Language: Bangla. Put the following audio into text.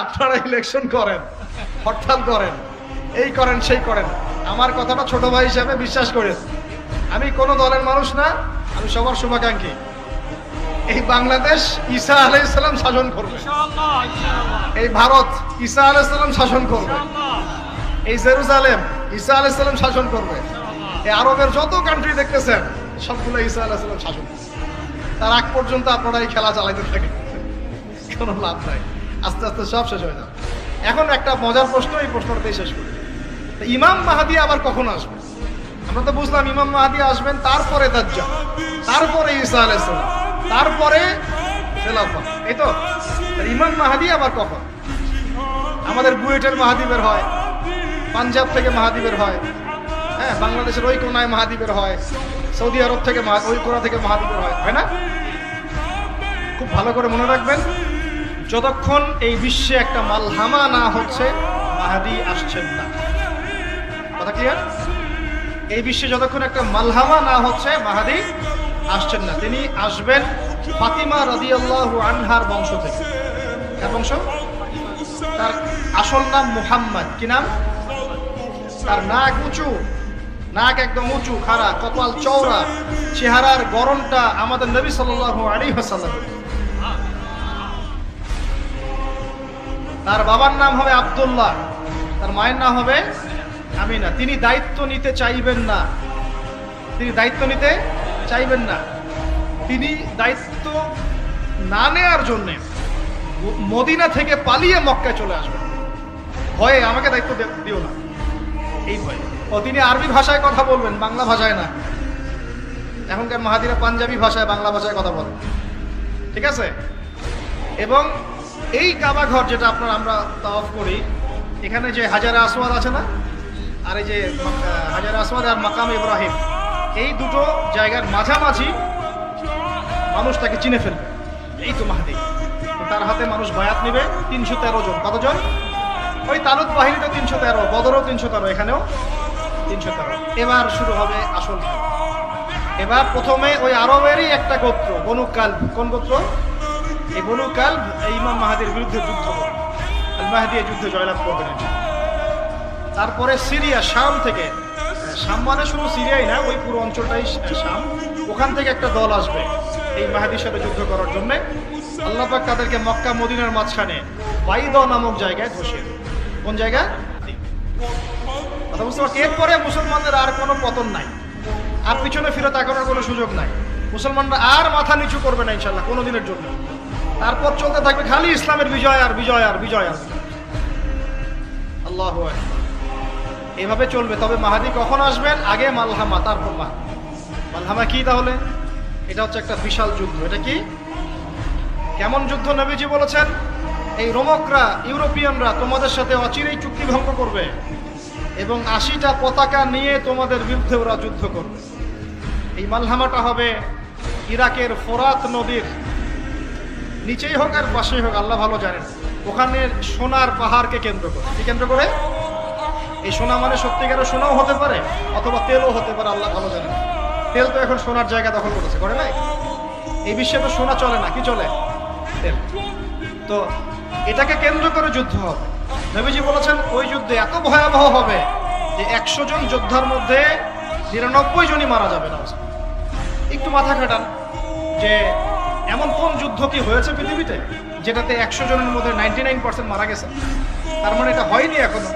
আপনারা ইলেকশন করেন, হরতাল করেন, এই করেন সেই করেন, আমার কথাটা ছোট ভাই হিসেবে বিশ্বাস করেন। আমি কোনো দলের মানুষ না, আমি সবার শুভাকাঙ্ক্ষী। এই বাংলাদেশ ঈসা আলাইহিস সালাম শাসন করবে, এই ভারত ঈসা আলাইহিস সালাম শাসন করবে, এই জেরুজালেম ঈসা আলাইহিস সালাম শাসন করবে, এই আরবের যত কান্ট্রি দেখতেছেন সবগুলো ঈসা আলাইহিস সালাম শাসন করবে। তার আগ পর্যন্ত আপনারা এই খেলা চালাইতে থাকেন, কোনো লাভ নাই, আস্তে আস্তে সব শেষ হয়ে যাবে। এখন একটা মজার প্রশ্ন, এই প্রশ্নটাই শেষ করি। ইমাম মাহদী আবার কখন আসবে? আমরা তো বুঝলাম ইমাম মাহদী আসবেন, তারপরে দাজ্জাল, তারপরে ঈসা আলাইহিস সালাম, তারপরে খেলাফত, এই তো। ইমাম মাহদী আবার কখন? আমাদের বুয়েটের মাহদী বের হয়, পাঞ্জাব থেকে মাহদী বের হয়, হ্যাঁ, বাংলাদেশের ওই কোনায় মাহদী বের হয়, সৌদি আরব থেকে ওই কোনা থেকে মাহদী বের হয় না? খুব ভালো করে মনে রাখবেন, যতক্ষণ এই বিশ্বে একটা মালহামা না হচ্ছে মাহদী আসছেন না। কথা ক্লিয়ার? এই বিশ্বে যতক্ষণ একটা মালহামা না হচ্ছে মাহদী আসছেন না। তিনি আসবেন ফাতিমা রাদিয়াল্লাহু আনহার বংশ থেকে। কার বংশ? তার আসল নাম মুহাম্মদ। কি নাম? তার নাক উঁচু, নাক একদম উঁচু, খাড়া, কপাল চওড়া, চেহারার গড়নটা আমাদের নবী সাল্লাল্লাহু আলাইহি ওয়াসাল্লাম। তার বাবার নাম হবে আব্দুল্লাহ, তার মায়ের নাম হবে আমিনা। তিনি দায়িত্ব নিতে চাইবেন না, তিনি দায়িত্ব নিতে চাইবেন না। তিনি দায়িত্ব না নেওয়ার জন্য মদিনা থেকে পালিয়ে মক্কায় চলে আসবেন। ভয়ে আমাকে দায়িত্ব দিও না, এই ভয়ে। ও তিনি আরবি ভাষায় কথা বলবেন, বাংলা ভাষায় না। এখনকার মাহাদিরা পাঞ্জাবি ভাষায়, বাংলা ভাষায় কথা বলেন, ঠিক আছে? এবং এই কাবা ঘর যেটা আমরা তাওয়াফ করি, এখানে যে হাজারে আসওয়াদ আছে না, আর এই যে হাজারে আসওয়াদ আর মাকাম ইব্রাহিম, এই দুটো জায়গার মাঝামাঝি মানুষ তাকে চিনে ফেলবে, এই তো মাহদী। তার হাতে মানুষ বায়াত নেবে 313 জন। কতজন? ওই তালুত বাহিনীতে 313, বদরও 313, এখানেও 313। এবার শুরু হবে আসল খেলা। এবার প্রথমে ওই আরবেরই একটা গোত্র, বনু কালব। কোন গোত্র? এই বনু কালব ইমাম মাহদীর বিরুদ্ধে যুদ্ধ করবে। আল মাহদী এই যুদ্ধে জয়লাভ করবেন। তারপরে সিরিয়া, শাম থেকে, শাম মানে শুধু সিরিয়াই না, ওই পুরো অঞ্চলটাই শাম, ওখান থেকে একটা দল আসবে এই মাহদীর সাথে যুদ্ধ করার জন্য। আল্লাহ পাক তাদেরকে মক্কা মদিনার মাঝখানে বাইদা নামক জায়গায় বসিয়ে দেবে। কোন জায়গা? কথা বুঝতে পারছি? এরপরে মুসলমানদের আর কোনো পতন নাই, আর পিছনে ফিরে তাকানোর কোনো সুযোগ নাই। মুসলমানরা আর মাথা নিচু করবে না ইনশাল্লাহ কোনোদিনের জন্য। তারপর চলতে থাকবে খালি ইসলামের বিজয় আর বিজয় আর বিজয় আর। আল্লাহু আকবার। এভাবে চলবে। তবে মাহদী কখন আসবেন? আগে মালহামা, তারপর মালহামা কি তাহলে? এটা হচ্ছে একটা বিশাল যুদ্ধ। এটা কি? কেমন যুদ্ধ? নবীজি বলেছেন, এই রোমকরা, ইউরোপিয়ানরা তোমাদের সাথে অচিরেই চুক্তি ভঙ্গ করবে এবং 80টা পতাকা নিয়ে তোমাদের বিরুদ্ধে ওরা যুদ্ধ করবে। এই মালহামাটা হবে ইরাকের ফোরাত নদীর নিচেই হোক আর পাশেই হোক, আল্লাহ ভালো জানেন। ওখানে সোনার পাহাড়কে কেন্দ্র করে। কি কেন্দ্র করে? এই সোনা মানে সত্যিকারের সোনাও হতে পারে, অথবা তেলও হতে পারে, আল্লাহ ভালো জানেন। তেল তো এখন সোনার জায়গা দখল করেছে, করে নাই? এই বিশ্বে তো সোনা চলে না, কি চলে? তেল। তো এটাকে কেন্দ্র করে যুদ্ধ হবে। নবীজি বলেছেন ওই যুদ্ধে এত ভয়াবহ হবে যে 100 জন যোদ্ধার মধ্যে 99 জনই মারা যাবে না। একটু মাথা খাটান যে এমন কোন যুদ্ধ কি হয়েছে পৃথিবীতে যেটাতে 100 জনের মধ্যে 99% মারা গেছে? তার মানে এটা হয়নি এখনো।